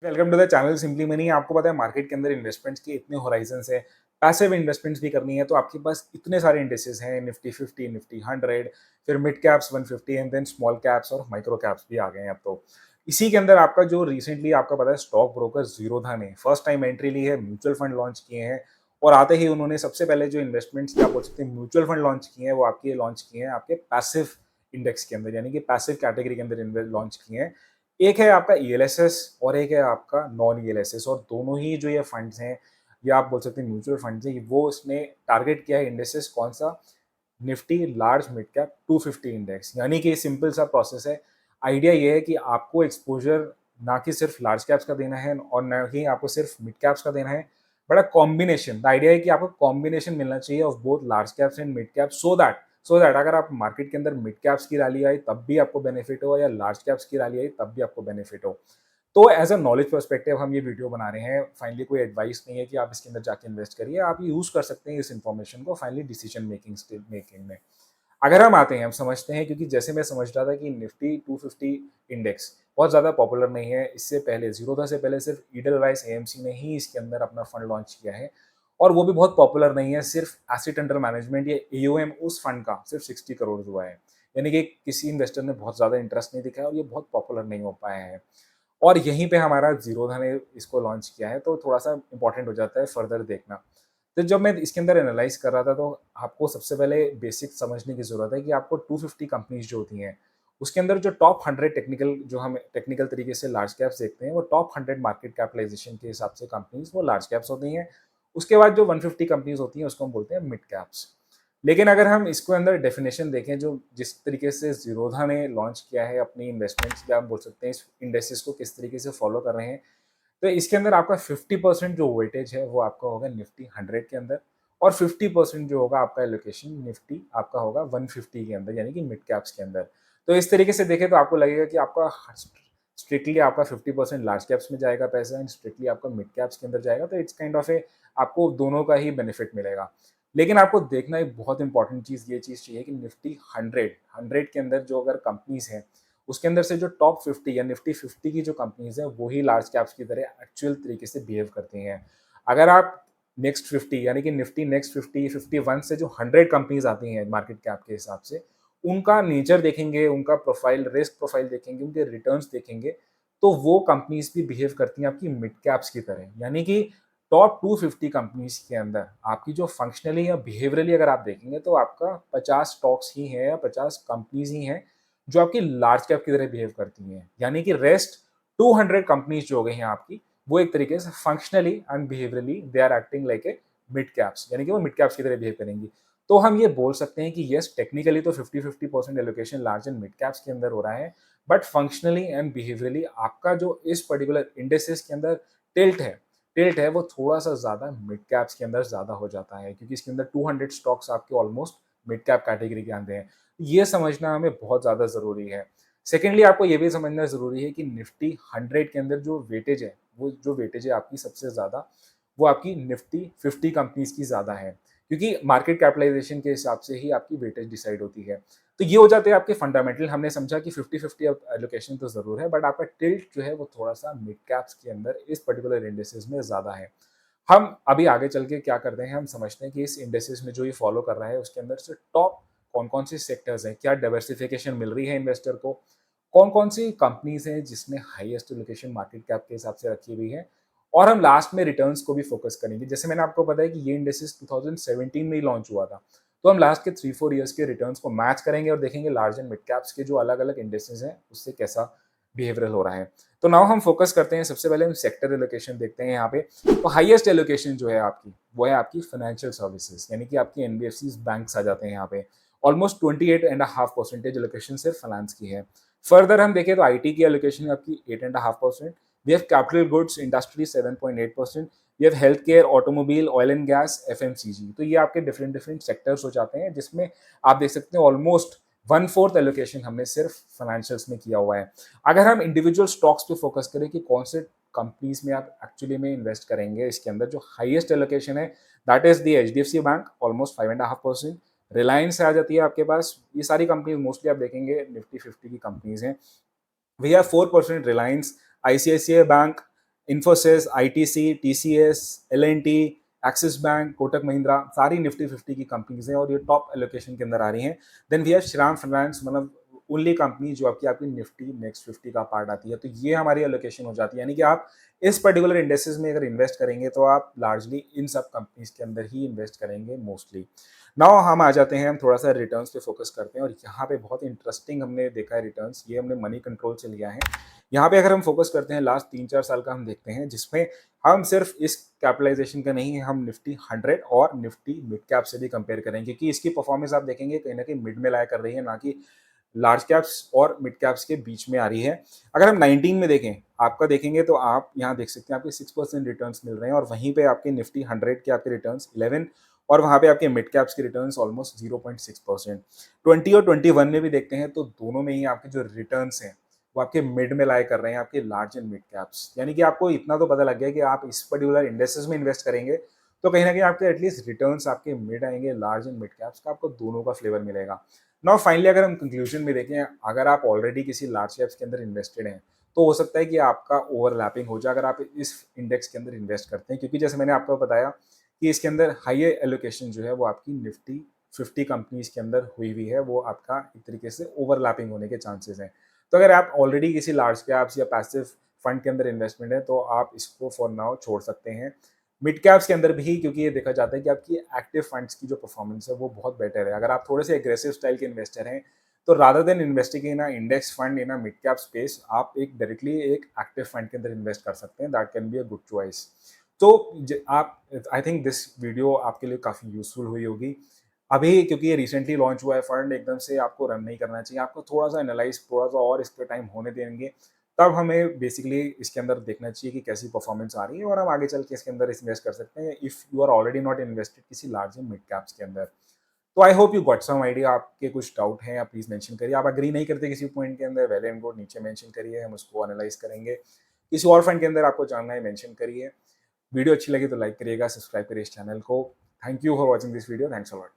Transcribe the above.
Welcome to the channel Simply Money. आपको पता है मार्केट के अंदर इन्वेस्टमेंट्स के इतने होराइजंस है। पैसिव इन्वेस्टमेंट्स भी करनी है तो आपके पास इतने सारे इंडेक्सेस हैं, निफ्टी 50, निफ्टी 100, फिर mid caps 150 and then small caps और माइक्रो कैप्स भी आ गए हैं अब तो। इसी के अंदर आपका जो रिसेंटली आपका पता है स्टॉक ब्रोकर जीरोधा ने फर्स्ट टाइम एंट्री ली है, म्यूचुअल फंड लॉन्च किए हैं। और आते ही उन्होंने सबसे पहले जो इन्वेस्टमेंट्स क्या बोल सकते हैं म्यूचुअल फंड लॉन्च किए हैं, वो आपके लॉन्च किए हैं आपके पैसिव इंडेक्स के अंदर, यानी कि पैसिव कैटेगरी के अंदर लॉन्च किए हैं। एक है आपका ईएलएसएस और एक है आपका नॉन ईएलएसएस, और दोनों ही जो ये फंड्स हैं या आप बोल सकते हैं म्यूचुअल फंड्स हैं, वो इसने टारगेट किया है इंडेक्सेस कौन सा, Nifty large mid cap 250 index. यानी कि सिंपल सा प्रोसेस है। आइडिया ये है कि आपको एक्सपोजर ना कि सिर्फ लार्ज कैप्स का देना है और ना ही आपको सिर्फ मिड कैप्स का देना है, बड़ा कॉम्बिनेशन। द आइडिया है कि आपको कॉम्बिनेशन मिलना चाहिए of both large caps and mid caps, so that अगर आप मार्केट के अंदर मिड कैप्स की रैली आई तब भी आपको बेनिफिट हो या लार्ज कैप्स की रैली आई तब भी आपको बेनिफिट हो। तो एज अ नॉलेज पर्सपेक्टिव हम ये वीडियो बना रहे हैं। फाइनली कोई एडवाइस नहीं है कि आप इसके अंदर जाके इन्वेस्ट करिए, आप यूज कर सकते हैं इस इन्फॉर्मेशन को फाइनली डिसीजन मेकिंग में। अगर हम आते हैं, हम समझते हैं, क्योंकि जैसे मैं समझ रहा था कि निफ्टी 250 इंडेक्स बहुत ज़्यादा पॉपुलर नहीं है। इससे पहले जीरोधा से पहले सिर्फ ईडलवाइस एएमसी ने ही इसके अंदर अपना फंड लॉन्च किया है, और वो भी बहुत पॉपुलर नहीं है। सिर्फ एसेट अंडर मैनेजमेंट या एओएम उस फंड का सिर्फ 60 करोड़ हुआ है, यानी कि किसी इन्वेस्टर ने बहुत ज़्यादा इंटरेस्ट नहीं दिखाया और ये बहुत पॉपुलर नहीं हो पाया है। और यहीं पे हमारा जीरोधा ने इसको लॉन्च किया है, तो थोड़ा सा इंपॉर्टेंट हो जाता है फर्दर देखना। तो जब मैं इसके अंदर एनालाइज कर रहा था तो आपको सबसे पहले बेसिक समझने की ज़रूरत है कि आपको 250 कंपनीज जो होती हैं, उसके अंदर जो टॉप 100 टेक्निकल, जो हम टेक्निकल तरीके से लार्ज कैप्स देखते हैं, वो टॉप 100 मार्केट कैपिटलाइजेशन के हिसाब से कंपनीज वो लार्ज कैप्स होती हैं। उसके बाद जो 150 कंपनीज होती हैं उसको हम बोलते हैं मिड कैप्स। लेकिन अगर हम इसको अंदर डेफिनेशन देखें, जो जिस तरीके से जीरोधा ने लॉन्च किया है अपनी इन्वेस्टमेंट्स, या हम बोल सकते हैं इस इंडेक्सेस को किस तरीके से फॉलो कर रहे हैं, तो इसके अंदर आपका 50% जो वेटेज है वो आपका होगा निफ्टी 100 के अंदर, और 50% जो होगा आपका एलोकेशन निफ्टी आपका होगा 150 के अंदर, यानी कि मिड कैप्स के अंदर। तो इस तरीके से देखें तो आपको लगेगा कि आपका स्ट्रिक्टली आपका 50% लार्ज कैप्स में जाएगा पैसा एंड स्ट्रिक्टली आपका मिड कैप्स के अंदर जाएगा, तो इट्स काइंड ऑफ ए आपको दोनों का ही बेनिफिट मिलेगा। लेकिन आपको देखना एक बहुत इंपॉर्टेंट चीज़ ये चीज़ चाहिए कि निफ्टी 100 के अंदर जो अगर कंपनीज हैं, उसके अंदर से जो टॉप 50 या निफ्टी 50 की जो कंपनीज हैं, वो ही लार्ज कैप्स की तरह एक्चुअल तरीके से बिहेव करती हैं। अगर आप नेक्स्ट 50 यानी कि निफ्टी नेक्स्ट 50, 51 से जो 100 कंपनीज आती हैं मार्केट कैप के हिसाब से, उनका नेचर देखेंगे, उनका प्रोफाइल, रिस्क प्रोफाइल देखेंगे, उनके रिटर्न्स देखेंगे, तो वो कंपनीज भी बिहेव करती हैं आपकी मिड कैप्स की तरह। यानी कि टॉप 250 कंपनीज के अंदर आपकी जो फंक्शनली या बिहेवियरली अगर आप देखेंगे तो आपका 50 स्टॉक्स ही हैं या 50 कंपनीज ही हैं जो आपकी लार्ज कैप की तरह बिहेव करती हैं। यानी कि रेस्ट 200 कंपनीज जो हो गई हैं आपकी, वो एक तरीके से functionally and behaviourally they are acting like a mid caps, यानी कि वो मिड कैप्स की तरह बिहेव करेंगी। तो हम ये बोल सकते हैं कि यस, टेक्निकली तो 50-50% allocation large and mid caps के अंदर हो रहा है, बट फंक्शनली एंड बिहेवियरली आपका जो इस पर्टिकुलर इंडेक्सेस के अंदर टिल्ट है टिल्ट है वो थोड़ा सा ज़्यादा मिड कैप्स के अंदर ज़्यादा हो जाता है, क्योंकि इसके अंदर 200 स्टॉक्स आपके ऑलमोस्ट मिड कैप कैटेगरी के आते हैं। ये समझना हमें बहुत ज़्यादा ज़रूरी है। सेकेंडली आपको ये भी समझना ज़रूरी है कि निफ्टी 100 के अंदर जो वेटेज है, वो जो वेटेज है आपकी सबसे ज़्यादा, वो आपकी निफ्टी 50 कंपनीज की ज़्यादा है, क्योंकि मार्केट कैपिटलाइजेशन के हिसाब से ही आपकी वेटेज डिसाइड होती है। तो ये हो जाते हैं आपके फंडामेंटल। हमने समझा कि 50-50 एलोकेशन तो ज़रूर है, बट आपका टिल्ट जो है वो थोड़ा-सा मिड कैप्स के अंदर इस पर्टिकुलर इंडेक्सेस में ज़्यादा है। हम अभी आगे चल के क्या करते हैं, हम समझते हैं कि इस इंडेक्सेस में जो ये फॉलो कर रहा है उसके अंदर से टॉप कौन-कौन से सेक्टर्स हैं, क्या डाइवर्सिफिकेशन मिल रही है इन्वेस्टर को, कौन-कौन सी कंपनीज़ हैं जिसने हाईएस्ट एलोकेशन मार्केट कैप के हिसाब से रखी हुई है, और हम लास्ट में रिटर्न्स को भी फोकस करेंगे। जैसे मैंने आपको बताया कि ये इंडेक्सेस 2017 में ही लॉन्च हुआ था, तो हम लास्ट के 3-4 ईयर्स के रिटर्न्स को मैच करेंगे और देखेंगे लार्ज एंड मिड कैप्स के जो अलग-अलग इंडेक्सेस हैं, उससे कैसा बिहेवियरल हो रहा है। तो नाउ हम फोकस करते हैं, सबसे पहले हम सेक्टर एलोकेशन देखते हैं यहाँ पे। तो हाईएस्ट एलोकेशन जो है आपकी, वो है आपकी फाइनेंशियल सर्विसेज, यानी कि आपकी एनबीएफसीज, बैंक्स आ जाते हैं यहाँ पे। ऑलमोस्ट 28.5% एलोकेशन सिर्फ फाइनेंस की है। फर्दर हम देखें तो आईटी की एलोकेशन है आपकी 8.5%। We have capital goods industry 7.8%। We have health care, automobile, oil and gas, FMCG. तो ये आपके डिफरेंट डिफरेंट सेक्टर्स हो जाते हैं, जिसमें आप देख सकते हैं ऑलमोस्ट 1/4 एलोकेशन हमने सिर्फ फाइनेंशियल्स में किया हुआ है। अगर हम इंडिविजुअल स्टॉक्स पे फोकस करें कि कौन से कंपनीज में आप एक्चुअली में इन्वेस्ट करेंगे, इसके अंदर जो हाईएस्ट एलोकेशन है that is the HDFC bank, almost 5.5%। Reliance आ जाती है आपके पास। ये सारी कंपनीज मोस्टली आप देखेंगे निफ्टी 50 की कंपनीज हैं। We have 4% Reliance, ICICI bank, Infosys, ITC, TCS, L&T, Axis bank, Kotak Mahindra, सारी निफ्टी 50 की कंपनीज हैं और ये टॉप एलोकेशन के अंदर आ रही हैं। Then we have Shriram finance, मतलब ओनली कंपनी जो आपकी आपकी निफ्टी नेक्स्ट 50 का पार्ट आती है। तो ये हमारी एलोकेशन हो जाती है, यानी कि आप इस पर्टिकुलर इंडेसेस में अगर इन्वेस्ट करेंगे तो आप लार्जली इन सब कंपनीज के अंदर ही इन्वेस्ट करेंगे मोस्टली। नाउ हम आ जाते हैं, हम थोड़ा सा रिटर्न्स पे फोकस करते हैं और यहाँ पे बहुत इंटरेस्टिंग हमने देखा है रिटर्न्स, ये हमने मनी कंट्रोल से लिया है। यहाँ पे अगर हम फोकस करते हैं लास्ट 3-4 साल का हम देखते हैं, जिसमें हम सिर्फ इस कैपिटलाइजेशन का नहीं है, हम निफ्टी 100 और निफ्टी मिड कैप से भी कंपेयर करेंगे, क्योंकि इसकी परफॉर्मेंस आप देखेंगे कहीं ना कहीं मिड में लाया कर रही है, ना कि लार्ज कैप्स और मिड कैप्स के बीच में आ रही है। अगर हम 19 में देखें, आपका देखेंगे तो आप यहाँ देख सकते हैं आपके 6% रिटर्न्स मिल रहे हैं और वहीं पे आपके निफ्टी 100 के आपके रिटर्न्स 11 और वहाँ पे आपके मिड कैप्स के रिटर्न्स ऑलमोस्ट 0.6%। 20 और 21 में भी देखते हैं तो दोनों में ही आपके जो रिटर्न्स हैं वो आपके मिड में लाई कर रहे हैं, आपके लार्ज एंड मिड कैप्स। यानी कि आपको इतना तो पता लग गया कि आप इस पर्टिकुलर इंडेसेस में इन्वेस्ट करेंगे तो कहीं ना कहीं आपके एटलीस्ट रिटर्न्स आपके मिड आएंगे, लार्ज एंड मिड कैप्स का आपको दोनों का फ्लेवर मिलेगा। नाउ फाइनली अगर हम कंक्लूजन में देखें, अगर आप ऑलरेडी किसी लार्ज कैप्स के अंदर इन्वेस्टेड हैं तो हो सकता है कि आपका ओवरलैपिंग हो जाए अगर आप इस इंडेक्स के अंदर इन्वेस्ट करते हैं, क्योंकि जैसे मैंने आपको बताया कि इसके अंदर हाईयर एलोकेशन जो है वो आपकी निफ्टी 50 कंपनीज के अंदर हुई हुई है, वो आपका एक तरीके से ओवरलैपिंग होने के चांसेस हैं। तो अगर आप ऑलरेडी किसी लार्ज कैप्स या पैसिव फंड के अंदर इन्वेस्टमेंट है तो आप इसको फॉर नाउ छोड़ सकते हैं। मिड कैप्स के अंदर भी, क्योंकि ये देखा जाता है कि आपकी एक्टिव फंड्स की जो परफॉर्मेंस है वो बहुत बेटर है। अगर आप थोड़े से एग्रेसिव स्टाइल के इन्वेस्टर हैं तो rather than investing in index fund in mid cap space, आप एक डायरेक्टली एक एक्टिव फंड के अंदर इन्वेस्ट कर सकते हैं। That can be a good choice. तो आप, आई थिंक दिस वीडियो आपके लिए काफ़ी यूजफुल हुई होगी। अभी क्योंकि ये रिसेंटली लॉन्च हुआ है फंड, एकदम से आपको रन नहीं करना चाहिए, आपको थोड़ा सा एनालाइज, थोड़ा सा और इस पर टाइम होने देंगे, तब हमें बेसिकली इसके अंदर देखना चाहिए कि कैसी परफॉर्मेंस आ रही है और हम आगे चल के इसके अंदर इन्वेस्ट कर सकते हैं if you are already not invested किसी लार्ज एंड मिड कैप्स के अंदर। तो I hope you got some idea. आपके कुछ डाउट हैं आप प्लीज़ मेंशन करिए। आप अग्री नहीं करते किसी पॉइंट के अंदर, वेल एंड गुड, नीचे मेंशन करिए, हम उसको एनालाइज करेंगे। किसी और फंड के अंदर आपको जानना है मेंशन करिए। वीडियो अच्छी लगी तो लाइक करिएगा, सब्सक्राइब करिए इस चैनल को। Thank you for watching this video, thanks a lot.